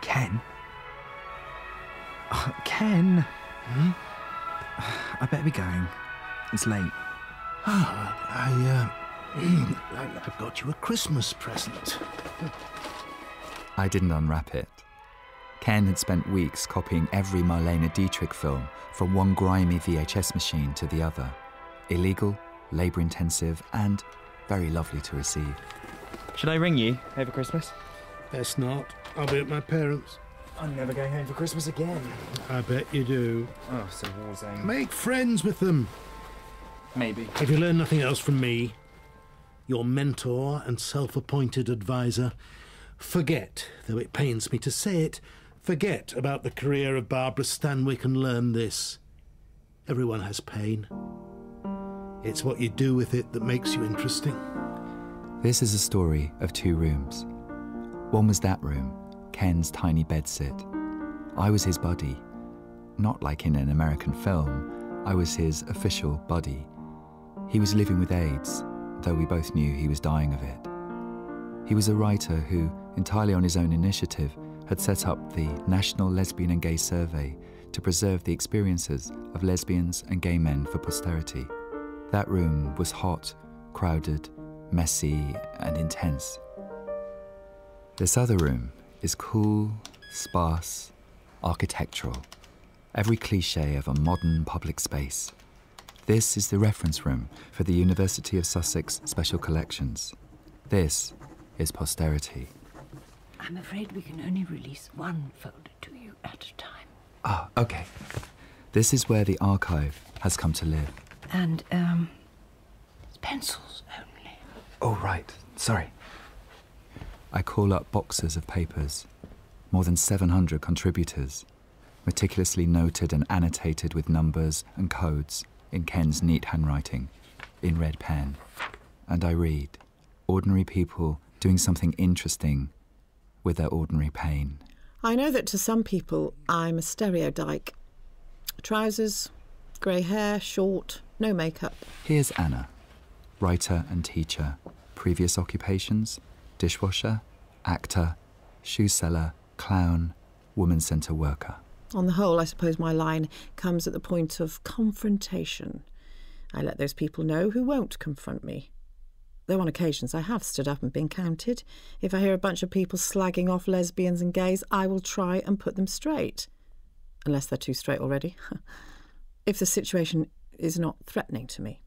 Ken? Ken? Hmm? I better be going. It's late. I've got you a Christmas present. I didn't unwrap it. Ken had spent weeks copying every Marlene Dietrich film from one grimy VHS machine to the other. Illegal, labour-intensive, and very lovely to receive. Should I ring you over Christmas? Best not. I'll be at my parents'. I'm never going home for Christmas again. I bet you do. Oh, it's a war zone. Make friends with them. Maybe. If you learn nothing else from me, your mentor and self-appointed advisor, forget, though it pains me to say it, forget about the career of Barbara Stanwyck and learn this. Everyone has pain. It's what you do with it that makes you interesting. This is a story of two rooms. One was that room, Ken's tiny bedsit. I was his buddy. Not like in an American film, I was his official buddy. He was living with AIDS, though we both knew he was dying of it. He was a writer who, entirely on his own initiative, had set up the National Lesbian and Gay Survey to preserve the experiences of lesbians and gay men for posterity. That room was hot, crowded, messy, and intense. This other room is cool, sparse, architectural. Every cliché of a modern public space. This is the reference room for the University of Sussex Special Collections. This is posterity. I'm afraid we can only release one folder to you at a time. Ah, okay. This is where the archive has come to live. And, pencils only. Oh, right. Sorry. I call up boxes of papers. More than 700 contributors, meticulously noted and annotated with numbers and codes in Ken's neat handwriting, in red pen. And I read, ordinary people doing something interesting with their ordinary pain. I know that to some people, I'm a stereotype. Trousers, grey hair, short, no makeup. Here's Anna, writer and teacher, previous occupations, dishwasher, actor, shoe seller, clown, women's centre worker. On the whole, I suppose my line comes at the point of confrontation. I let those people know who won't confront me. Though on occasions I have stood up and been counted. If I hear a bunch of people slagging off lesbians and gays, I will try and put them straight. Unless they're too straight already. If the situation is not threatening to me.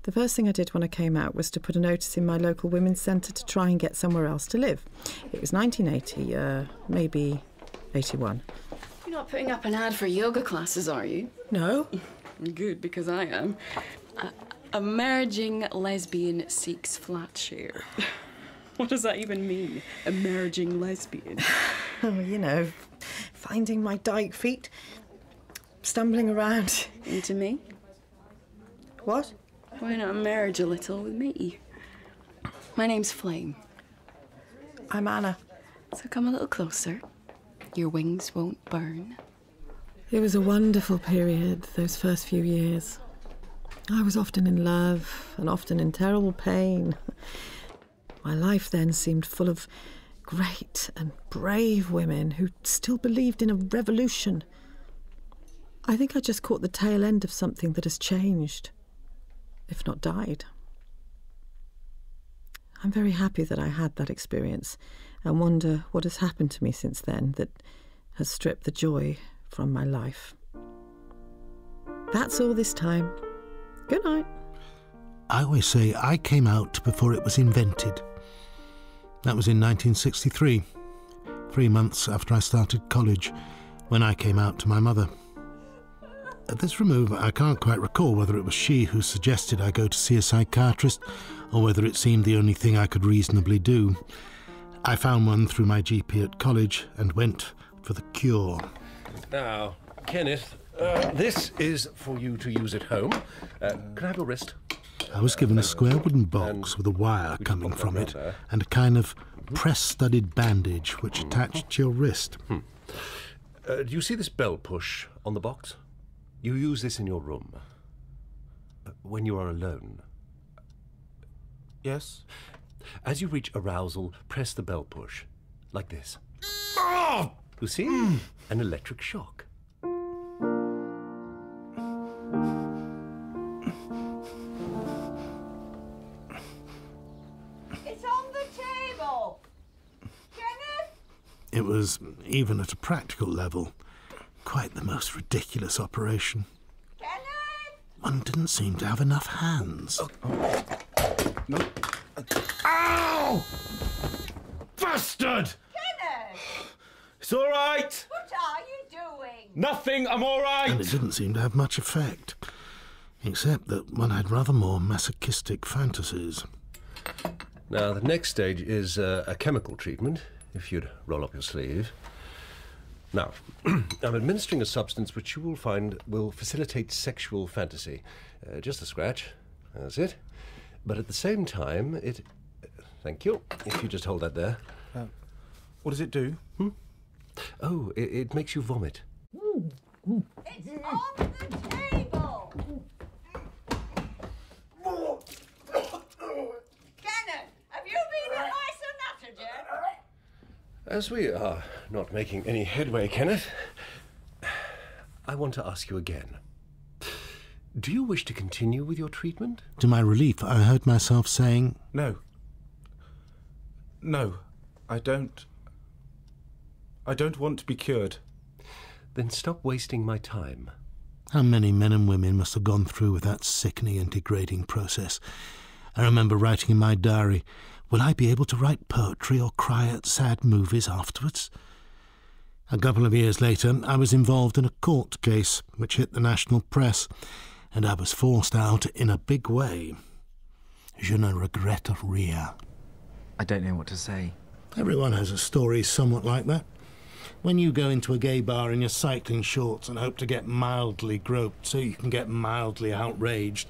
The first thing I did when I came out was to put a notice in my local women's centre to try and get somewhere else to live. It was 1980, maybe 81. You're not putting up an ad for yoga classes, are you? No. Good, because I am. A marrying lesbian seeks flat share. What does that even mean? A marrying lesbian? Oh, you know, finding my dyke feet, stumbling around. Into me? What? Why not marriage a little with me? My name's Flame. I'm Anna. So come a little closer. Your wings won't burn. It was a wonderful period, those first few years. I was often in love and often in terrible pain. My life then seemed full of great and brave women who still believed in a revolution. I think I just caught the tail end of something that has changed, if not died. I'm very happy that I had that experience and wonder what has happened to me since then that has stripped the joy from my life. That's all this time. Good night. I always say I came out before it was invented. That was in 1963, 3 months after I started college, when I came out to my mother. At this remove, I can't quite recall whether it was she who suggested I go to see a psychiatrist or whether it seemed the only thing I could reasonably do. I found one through my GP at college and went for the cure. Now, Kenneth, this is for you to use at home. Can I have your wrist? I was given a square wooden box with a wire coming from it and a kind of press-studded bandage which attached to your wrist. Do you see this bell push on the box? You use this in your room. When you are alone. Yes? As you reach arousal, press the bell push. Like this. Oh! You see? An electric shock. It's on the table. Kenneth? It was, even at a practical level, quite the most ridiculous operation. Kenneth? One didn't seem to have enough hands. No. Ow! Bastard! Kenneth! It's all right. What are you doing? Nothing. I'm all And right. it didn't seem to have much effect, except that one had rather more masochistic fantasies. Now, the next stage is a chemical treatment, if you'd roll up your sleeve. Now, I'm administering a substance which you will find will facilitate sexual fantasy. Just a scratch. That's it. But at the same time, it... thank you. If you just hold that there. What does it do? Oh, it makes you vomit. It's on the table. Kenneth, have you been at my sanatogen? As we are not making any headway, Kenneth, I want to ask you again. Do you wish to continue with your treatment? To my relief, I heard myself saying, No. No, I don't. I don't want to be cured. Then stop wasting my time. how many men and women must have gone through with that sickening and degrading process. I remember writing in my diary, will I be able to write poetry or cry at sad movies afterwards? A couple of years later, I was involved in a court case which hit the national press, and I was forced out in a big way. Je ne regrette rien. I don't know what to say. Everyone has a story somewhat like that. When you go into a gay bar in your cycling shorts and hope to get mildly groped so you can get mildly outraged,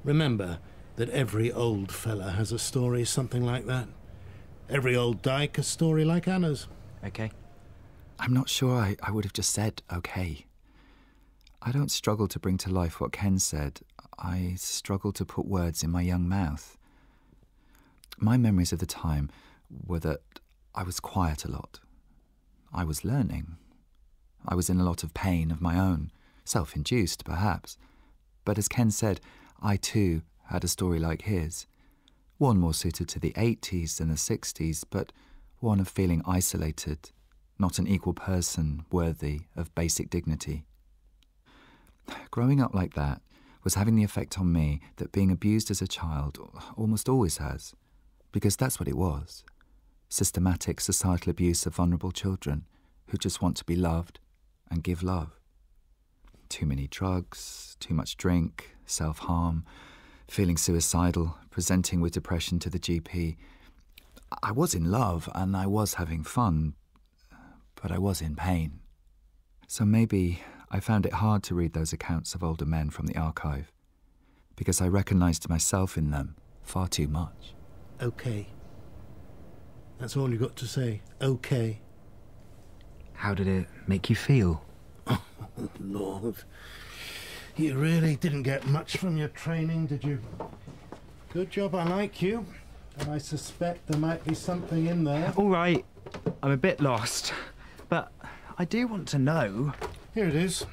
remember that every old fella has a story something like that. Every old dyke a story like Anna's. Okay. I'm not sure I would have just said okay. I don't struggle to bring to life what Ken said. I struggle to put words in my young mouth. My memories of the time were that I was quiet a lot. I was learning. I was in a lot of pain of my own, self-induced perhaps. But as Ken said, I too had a story like his. One more suited to the 80s than the 60s, but one of feeling isolated, not an equal person worthy of basic dignity. Growing up like that was having the effect on me that being abused as a child almost always has, because that's what it was. Systematic societal abuse of vulnerable children who just want to be loved and give love. Too many drugs, too much drink, self-harm, feeling suicidal, presenting with depression to the GP. I was in love and I was having fun, but I was in pain. So maybe I found it hard to read those accounts of older men from the archive, because I recognised myself in them far too much. Okay. That's all you got to say. Okay. How did it make you feel? Oh, Lord. You really didn't get much from your training, did you? Good job I like you. And I suspect there might be something in there. All right, I'm a bit lost, but I do want to know. Here it is.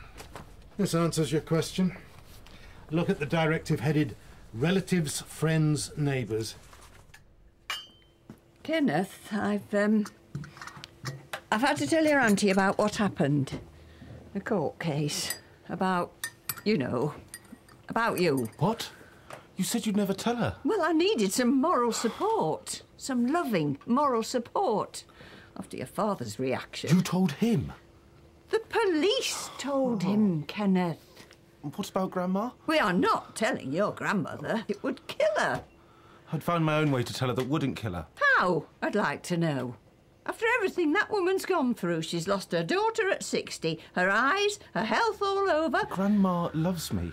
This answers your question. Look at the directive headed Relatives, Friends, Neighbours. Kenneth, I've had to tell your auntie about what happened. The court case. About, about you. What? You said you'd never tell her. Well, I needed some moral support. Some loving moral support. After your father's reaction. You told him? The police told him, Kenneth. What about Grandma? We are not telling your grandmother. It would kill her. I'd found my own way to tell her that wouldn't kill her. How? I'd like to know. After everything that woman's gone through, she's lost her daughter at 60, her eyes, her health all over. Grandma loves me.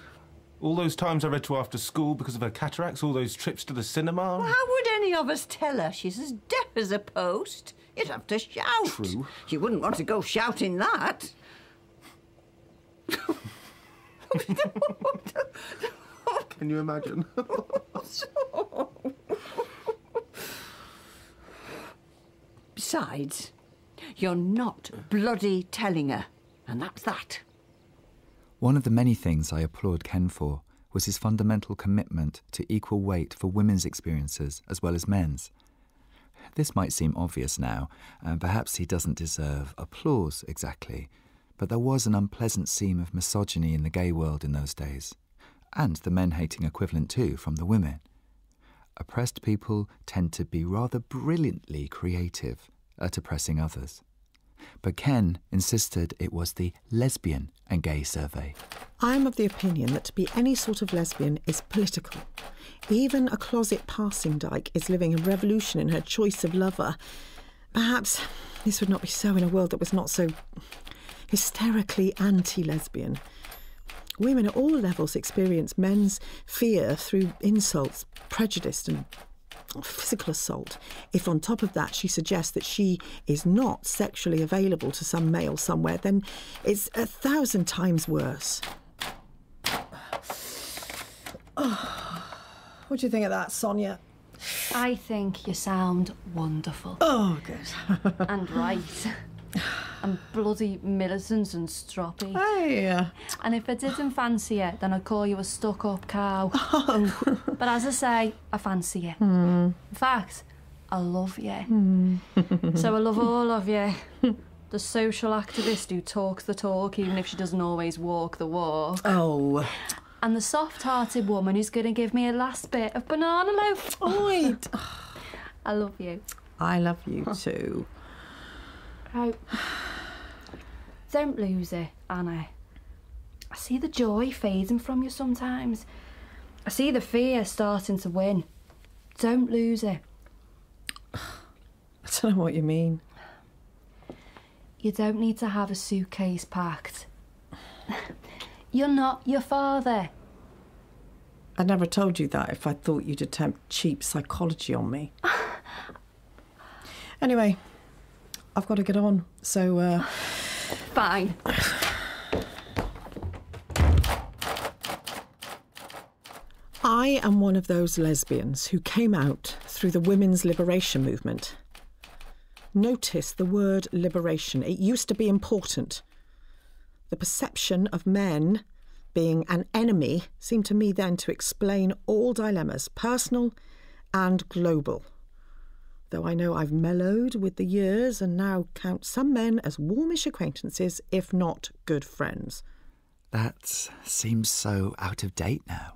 All those times I read to her after school because of her cataracts, all those trips to the cinema. Well, how would any of us tell her? She's as deaf as a post. You'd have to shout. True. You wouldn't want to go shouting that. Can you imagine? Besides, You're not bloody telling her. And that's that. One of the many things I applaud Ken for was his fundamental commitment to equal weight for women's experiences as well as men's. This might seem obvious now, and perhaps he doesn't deserve applause exactly, but there was an unpleasant seam of misogyny in the gay world in those days, and the men-hating equivalent too from the women. Oppressed people tend to be rather brilliantly creative at oppressing others. But Ken insisted it was the Lesbian and Gay Survey. I'm of the opinion that to be any sort of lesbian is political. Even a closet passing dyke is living a revolution in her choice of lover. Perhaps this would not be so in a world that was not so hysterically anti-lesbian. Women at all levels experience men's fear through insults, prejudice and physical assault. If on top of that she suggests that she is not sexually available to some male somewhere, then it's 1,000 times worse. Oh, what do you think of that, Sonia? I think you sound wonderful. Oh, good. And right. And bloody militant and stroppy. Hey. And if I didn't fancy you, then I'd call you a stuck-up cow. Oh. But as I say, I fancy you. In fact, I love you. So I love all of you. The social activist who talks the talk, even if she doesn't always walk the walk. Oh. And the soft-hearted woman who's going to give me a last bit of banana loaf. Oi. I love you. I love you too. Right. Don't lose it, Anna. I see the joy fading from you sometimes. I see the fear starting to win. Don't lose it. I don't know what you mean. You don't need to have a suitcase packed. You're not your father. I'd never told you that if I thought you'd attempt cheap psychology on me. Anyway, I've got to get on, so... Fine. I am one of those lesbians who came out through the women's liberation movement. Notice the word liberation. It used to be important. The perception of men being an enemy seemed to me then to explain all dilemmas, personal and global. Though I know I've mellowed with the years and now count some men as warmish acquaintances, if not good friends. That seems so out of date now,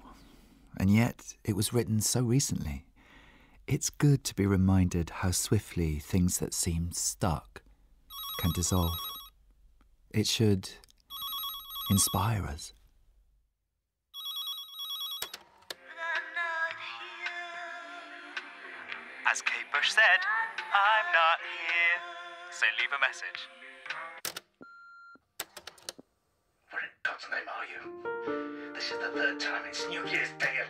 and yet it was written so recently. It's good to be reminded how swiftly things that seem stuck can dissolve. It should inspire us. As Kate Bush said, I'm not here, so leave a message. Where in God's name are you? This is the third time it's New Year's Day.